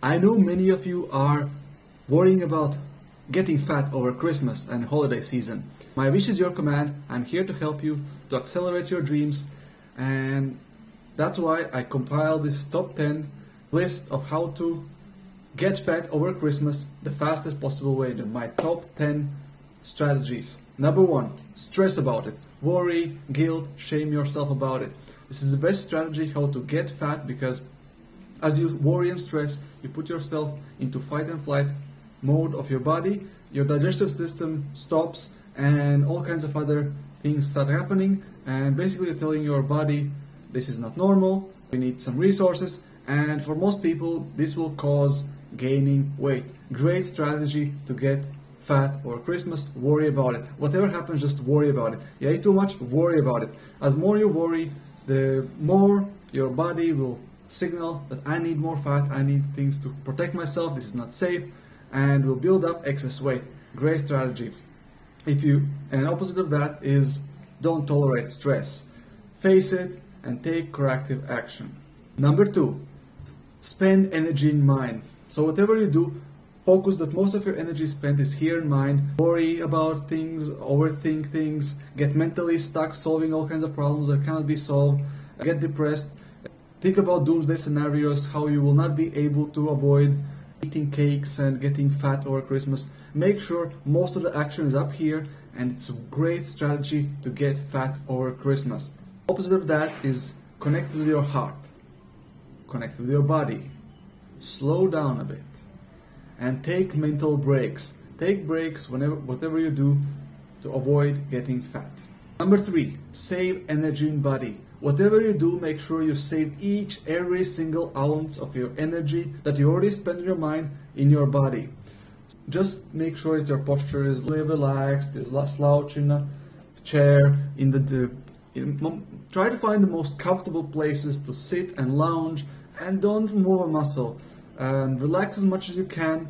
I know many of you are worrying about getting fat over Christmas and holiday season. My wish is your command. I'm here to help you to accelerate your dreams, and that's why I compiled this top 10 list of how to get fat over Christmas the fastest possible way. My top 10 strategies. Number 1, stress about it. Worry, guilt, shame yourself about it. This is the best strategy how to get fat, because as you worry and stress, you put yourself into fight and flight mode of your body, your digestive system stops, and all kinds of other things start happening, and basically you're telling your body this is not normal, we need some resources, and for most people this will cause gaining weight. Great strategy to get fat over Christmas. Worry about it. Whatever happens, just worry about it. You ate too much, worry about it. As more you worry, the more your body will signal that I need more fat, I need things to protect myself, this is not safe, and will build up excess weight. Great strategy. And opposite of that is don't tolerate stress. Face it and take corrective action. Number 2, spend energy in mind. So whatever you do, focus that most of your energy spent is here in mind. Worry about things, overthink things, get mentally stuck solving all kinds of problems that cannot be solved, get depressed. Think about doomsday scenarios, how you will not be able to avoid eating cakes and getting fat over Christmas. Make sure most of the action is up here, and it's a great strategy to get fat over Christmas. Opposite of that is connect with your heart, connect with your body, slow down a bit, and take mental breaks. Take breaks whatever you do to avoid getting fat. Number 3, save energy in body. Whatever you do, make sure you save every single ounce of your energy that you already spent in your mind in your body. Just make sure that your posture is relaxed, slouch in a chair, try to find the most comfortable places to sit and lounge, and don't move a muscle. And relax as much as you can,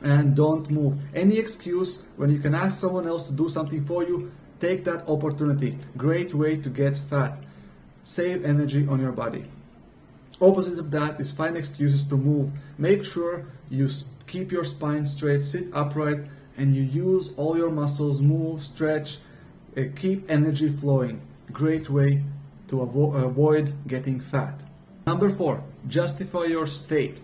and don't move. Any excuse when you can ask someone else to do something for you, take that opportunity. Great way to get fat. Save energy on your body. Opposite of that is find excuses to move. Make sure you keep your spine straight, sit upright, and you use all your muscles, move, stretch, keep energy flowing. Great way to avoid getting fat. Number 4, justify your state.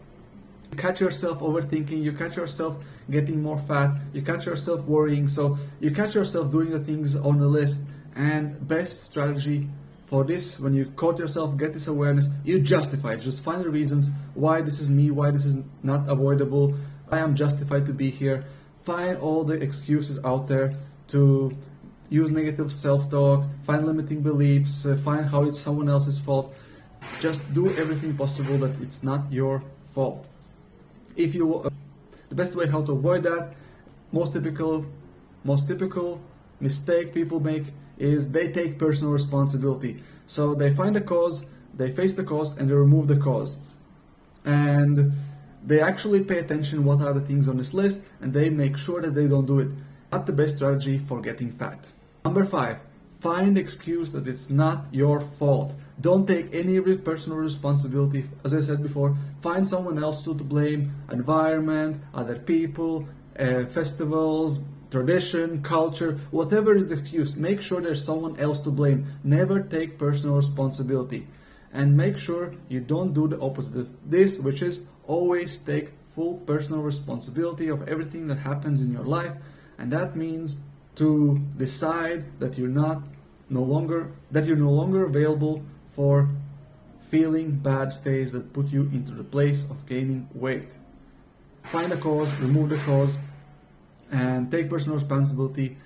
You catch yourself overthinking, you catch yourself getting more fat, you catch yourself worrying, so you catch yourself doing the things on the list, and best strategy for this, when you caught yourself, get this awareness, you justify it. Just find the reasons why this is me, why this is not avoidable, why I'm justified to be here. Find all the excuses out there to use negative self-talk, find limiting beliefs, find how it's someone else's fault. Just do everything possible that it's not your fault. The best way how to avoid that, most typical mistake people make is they take personal responsibility. So they find a cause, they face the cause, and they remove the cause. And they actually pay attention what are the things on this list, and they make sure that they don't do it. Not the best strategy for getting fat. Number 5, find excuse that it's not your fault. Don't take any personal responsibility. As I said before, find someone else to blame, environment, other people, festivals, tradition, culture, whatever is the excuse. Make sure there's someone else to blame. Never take personal responsibility. And make sure you don't do the opposite of this, which is always take full personal responsibility of everything that happens in your life. And that means to decide that you're no longer available for feeling bad states that put you into the place of gaining weight. Find a cause, remove the cause, and take personal responsibility.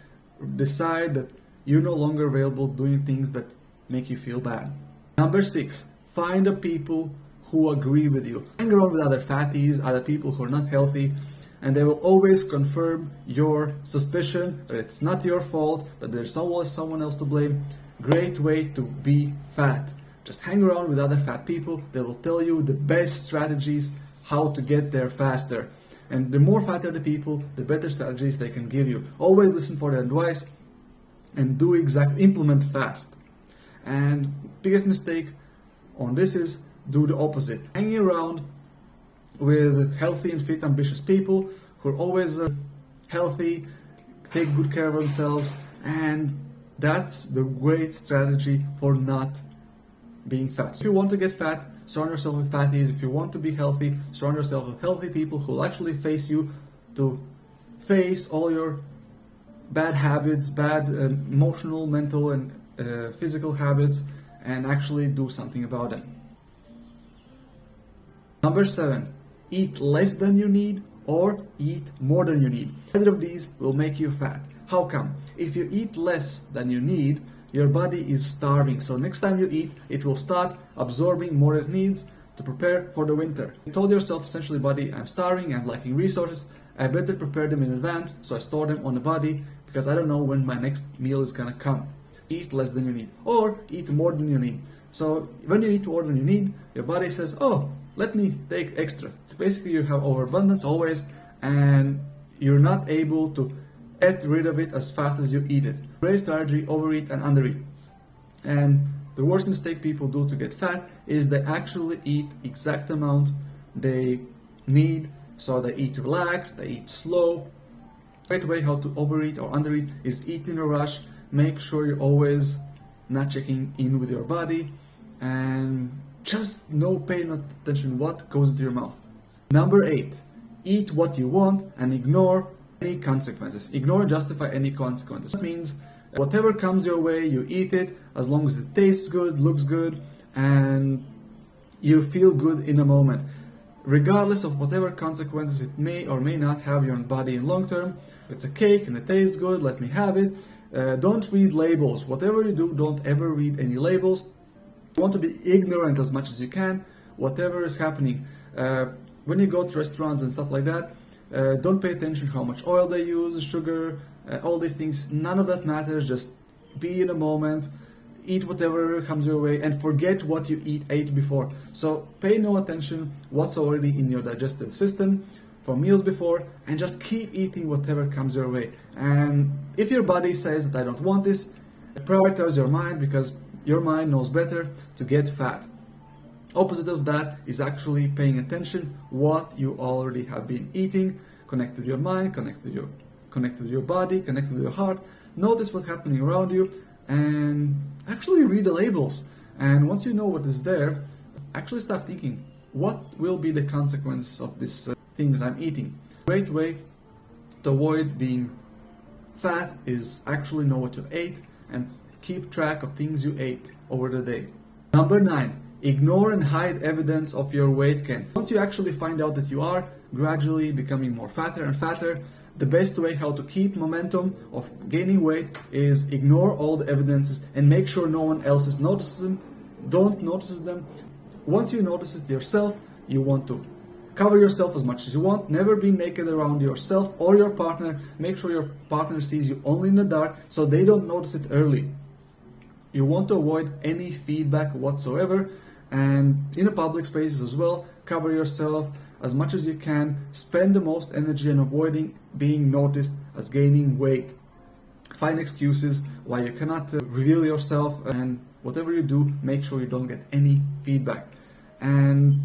Decide that you're no longer available doing things that make you feel bad. Number 6, find the people who agree with you. Hang around with other fatties, other people who are not healthy, and they will always confirm your suspicion that it's not your fault, that there's always someone else to blame. Great way to be fat. Just hang around with other fat people. They will tell you the best strategies how to get there faster. And the more fatter the people, the better strategies they can give you. Always listen for their advice and implement fast. And biggest mistake on this is do the opposite. Hanging around with healthy and fit, ambitious people who are always healthy, take good care of themselves, and that's the great strategy for not being fat. If you want to get fat, surround yourself with fatties. If you want to be healthy, surround yourself with healthy people who will actually face you to face all your bad habits, bad emotional, mental, and physical habits, and actually do something about them. Number 7, eat less than you need or eat more than you need. Either of these will make you fat. How come? If you eat less than you need, your body is starving. So next time you eat, it will start absorbing more than it needs to prepare for the winter. You told yourself essentially, body, I'm starving, I'm lacking resources, I better prepare them in advance, so I store them on the body because I don't know when my next meal is gonna come. Eat less than you need or eat more than you need. So when you eat more than you need, your body says, oh, let me take extra. So basically you have overabundance always, and you're not able to get rid of it as fast as you eat it. Great strategy: overeat and undereat. And the worst mistake people do to get fat is they actually eat exact amount they need. So they eat relaxed, they eat slow. Great way how to overeat or undereat is eat in a rush. Make sure you're always not checking in with your body, and just pay no attention what goes into your mouth. Number 8, eat what you want and ignore any consequences. Ignore and justify any consequences. That means whatever comes your way, you eat it as long as it tastes good, looks good, and you feel good in a moment. Regardless of whatever consequences it may or may not have on your body in long term. If it's a cake and it tastes good, let me have it. Don't read labels. Whatever you do, don't ever read any labels. You want to be ignorant as much as you can, whatever is happening. When you go to restaurants and stuff like that, don't pay attention how much oil they use, sugar, all these things. None of that matters. Just be in a moment, eat whatever comes your way, and forget what you ate before. So pay no attention what's already in your digestive system for meals before, and just keep eating whatever comes your way. And if your body says that I don't want this, prioritize your mind, because your mind knows better to get fat. Opposite of that is actually paying attention what you already have been eating. Connect with your mind, connect with your body, connect with your heart. Notice what's happening around you, and actually read the labels. And once you know what is there, actually start thinking, what will be the consequence of this thing that I'm eating? Great way to avoid being fat is actually know what you ate and keep track of things you ate over the day. Number 9, ignore and hide evidence of your weight gain. Once you actually find out that you are gradually becoming more fatter and fatter, the best way how to keep momentum of gaining weight is ignore all the evidences and make sure no one else notices them. Don't notice them. Once you notice it yourself, you want to cover yourself as much as you want. Never be naked around yourself or your partner. Make sure your partner sees you only in the dark so they don't notice it early. You want to avoid any feedback whatsoever, and in a public spaces as well, cover yourself as much as you can. Spend the most energy on avoiding being noticed as gaining weight. Find excuses why you cannot reveal yourself, and whatever you do, make sure you don't get any feedback. And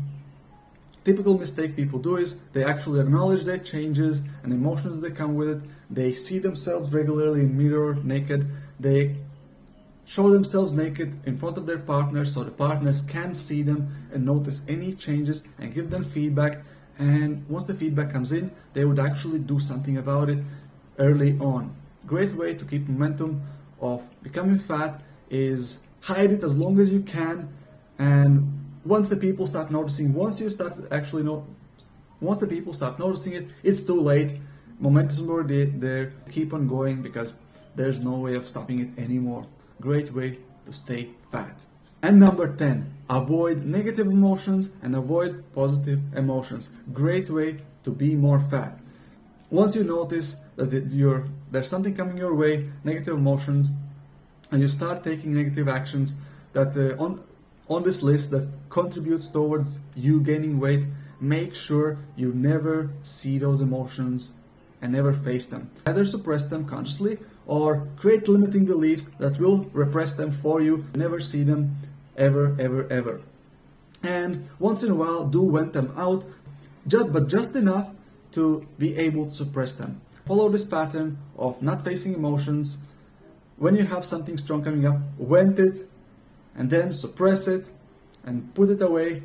typical mistake people do is they actually acknowledge their changes and emotions that come with it. They see themselves regularly in mirror naked. They show themselves naked in front of their partners so the partners can see them and notice any changes and give them feedback. And once the feedback comes in, they would actually do something about it early on. Great way to keep momentum of becoming fat is hide it as long as you can. And once the people start noticing, once the people start noticing it, it's too late. Momentum already there. Keep on going because there's no way of stopping it anymore. Great way to stay fat. And number 10, avoid negative emotions and avoid positive emotions. Great way to be more fat. Once you notice that there's something coming your way, negative emotions, and you start taking negative actions that on this list that contributes towards you gaining weight, make sure you never see those emotions and never face them. Either suppress them consciously or create limiting beliefs that will repress them for you. Never see them ever, ever, ever. And once in a while, do vent them out. just enough to be able to suppress them. Follow this pattern of not facing emotions. When you have something strong coming up, vent it, and then suppress it and put it away,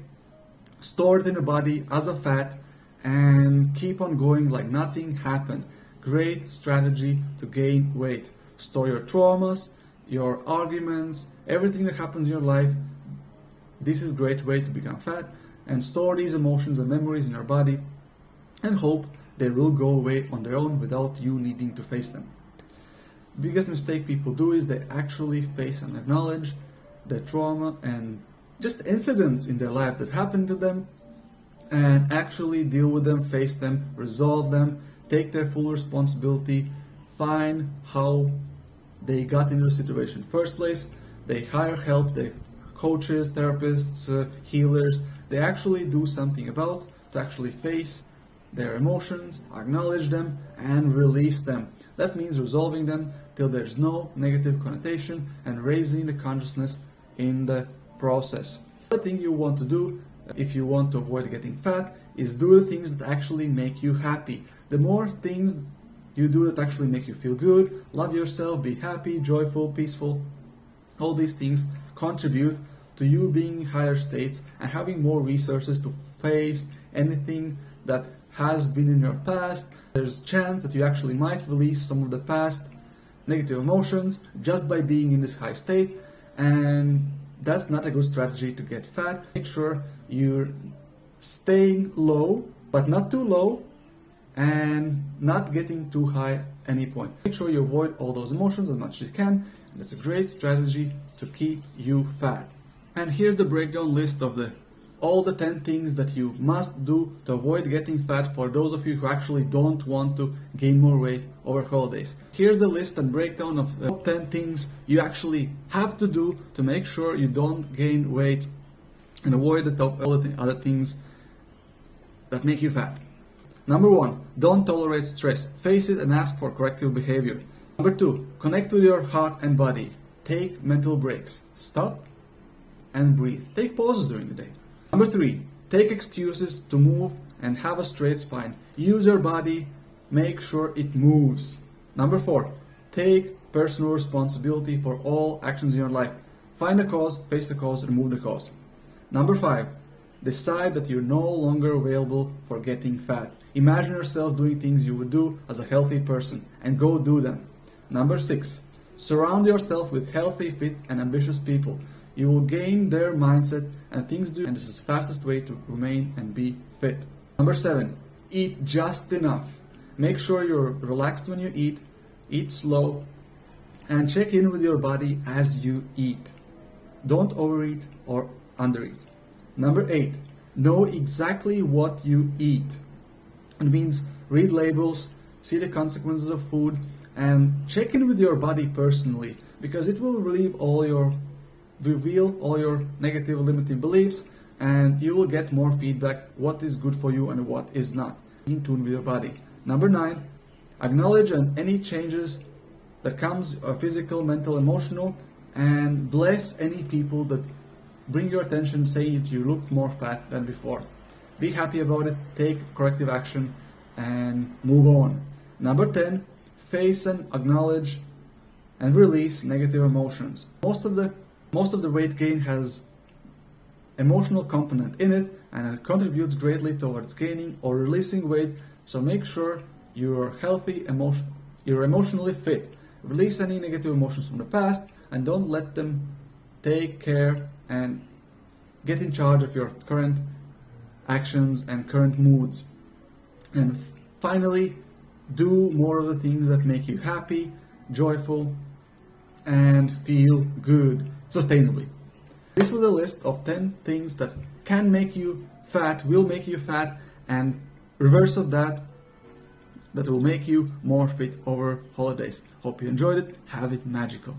store it in the body as a fat, and keep on going like nothing happened. Great strategy to gain weight. Store your traumas, your arguments, everything that happens in your life. This is a great way to become fat, and store these emotions and memories in your body and hope they will go away on their own without you needing to face them. Biggest mistake people do is they actually face and acknowledge the trauma and just incidents in their life that happened to them, and actually deal with them, face them, resolve them, take their full responsibility, find how they got into the situation in the first place. They hire help, they coaches, therapists, healers. They actually do something about to actually face their emotions, acknowledge them, and release them. That means resolving them till there's no negative connotation and raising the consciousness in the process. The thing you want to do if you want to avoid getting fat is do the things that actually make you happy. The more things you do that actually make you feel good, love yourself, be happy, joyful, peaceful, all these things contribute to you being in higher states and having more resources to face anything that has been in your past. There's a chance that you actually might release some of the past negative emotions just by being in this high state, and that's not a good strategy to get fat. Make sure you're staying low, but not too low, and not getting too high at any point. Make sure you avoid all those emotions as much as you can. That's a great strategy to keep you fat. And here's the breakdown list of all the 10 things that you must do to avoid getting fat for those of you who actually don't want to gain more weight over holidays. Here's the list and breakdown of the top 10 things you actually have to do to make sure you don't gain weight and avoid all the other things that make you fat. Number 1, don't tolerate stress. Face it and ask for corrective behavior. Number 2, connect with your heart and body. Take mental breaks. Stop and breathe. Take pauses during the day. Number 3, take excuses to move and have a straight spine. Use your body, make sure it moves. Number 4, take personal responsibility for all actions in your life. Find the cause, face the cause, remove the cause. Number 5, decide that you're no longer available for getting fat. Imagine yourself doing things you would do as a healthy person and go do them. Number 6, surround yourself with healthy, fit, and ambitious people. You will gain their mindset and things to do, and this is the fastest way to remain and be fit. Number 7, eat just enough. Make sure you're relaxed when you eat slow, and check in with your body as you eat. Don't overeat or undereat. Number 8, know exactly what you eat. It means read labels, see the consequences of food, and check in with your body personally, because it will reveal all your negative limiting beliefs, and you will get more feedback what is good for you and what is not. In tune with your body. Number 9, acknowledge any changes that comes physical, mental, emotional, and bless any people that bring your attention saying that you look more fat than before. Be happy about it, take corrective action, and move on. Number 10, face and acknowledge and release negative emotions. Most of the weight gain has emotional component in it, and it contributes greatly towards gaining or releasing weight. So make sure you're healthy, you're emotionally fit. Release any negative emotions from the past and don't let them take care and get in charge of your current actions and current moods. And finally, do more of the things that make you happy, joyful, and feel good sustainably. This was a list of 10 things that can make you fat, will make you fat, and reverse of that will make you more fit over holidays. Hope you enjoyed it. Have it magical.